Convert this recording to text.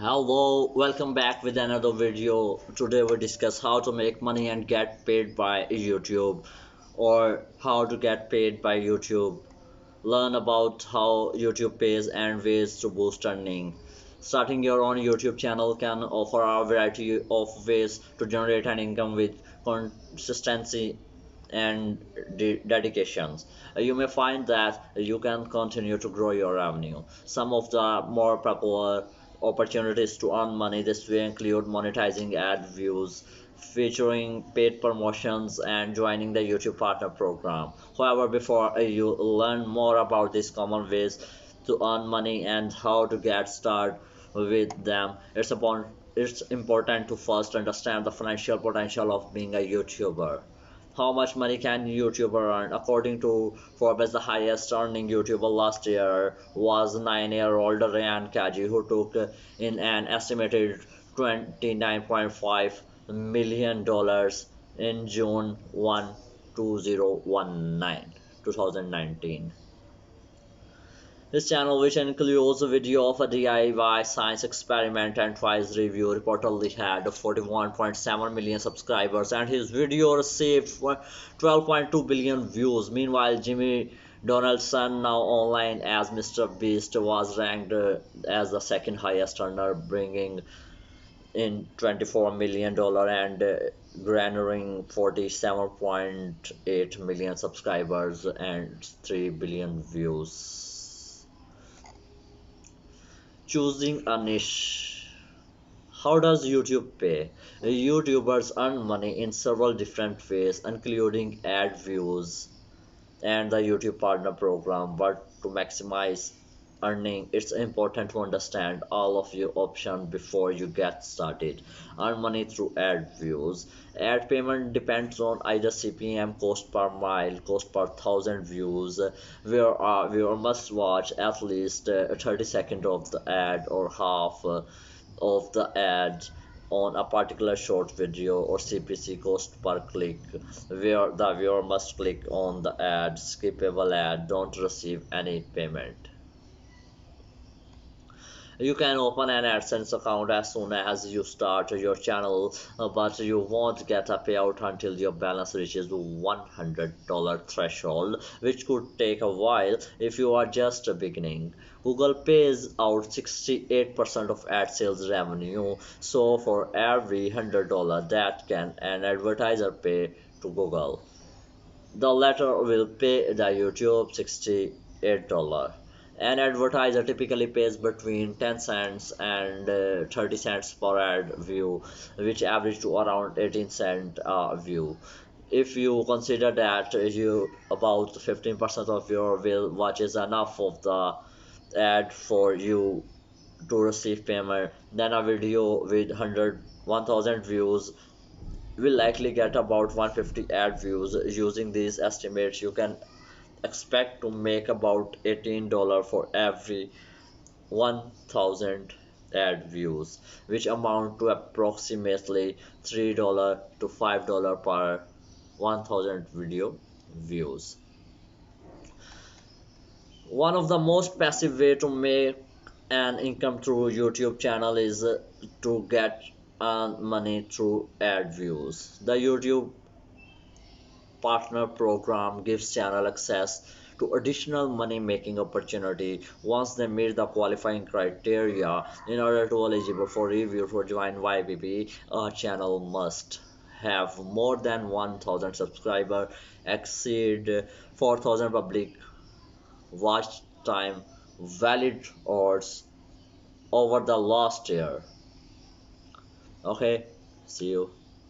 Hello, welcome back with another video. Today we discuss how to make money and get paid by YouTube, or how to get paid by YouTube. Learn about how YouTube pays and ways to boost earning. Starting your own YouTube channel can offer a variety of ways to generate an income with consistency and dedications. You may find that you can continue to grow your revenue. Some of the more popular opportunities to earn money this way include monetizing ad views, featuring paid promotions, and joining the YouTube Partner Program. However, before you learn more about these common ways to earn money and how to get started with them, it's important to first understand the financial potential of being a YouTuber. How much money can YouTuber earn? According to Forbes, the highest earning YouTuber last year was 9-year-old Ryan Kaji, who took in an estimated $29.5 million in June 1, 2019. His channel, which includes a video of a DIY science experiment and twice review, reportedly had 41.7 million subscribers, and his video received 12.2 billion views. Meanwhile, Jimmy Donaldson, now online as Mr. Beast, was ranked as the second highest earner, bringing in $24 million and garnering 47.8 million subscribers and 3 billion views. Choosing a niche. How does YouTube pay? YouTubers earn money in several different ways, including ad views and the YouTube Partner Program. But to maximize earning, it's important to understand all of your options before you get started. Earn money through ad views. Ad payment depends on either CPM, cost per mile, cost per thousand views, where a viewer must watch at least 30 seconds of the ad or half of the ad on a particular short video, or CPC, cost per click, where the viewer must click on the ad, skippable ad, don't receive any payment. You can open an AdSense account as soon as you start your channel, but you won't get a payout until your balance reaches $100 threshold, which could take a while if you are just beginning. Google pays out 68% of ad sales revenue, so for every $100 that can an advertiser pay to Google, the latter will pay the YouTube $68. An advertiser typically pays between 10 cents and 30 cents per ad view, which average to around 18 cent a view. If you consider that you about 15% of your will watches enough of the ad for you to receive payment, then a video with 1,000 views will likely get about 150 ad views. Using these estimates, you can expect to make about $18 for every 1,000 ad views, which amount to approximately $3 to $5 per 1,000 video views. One of the most passive way to make an income through YouTube channel is to get money through ad views. The YouTube Partner Program gives channel access to additional money making opportunity once they meet the qualifying criteria. In order to eligible for review for join YPP, a channel must have more than 1,000 subscribers, exceed 4,000 public watch time, valid odds over the last year. Okay, see you.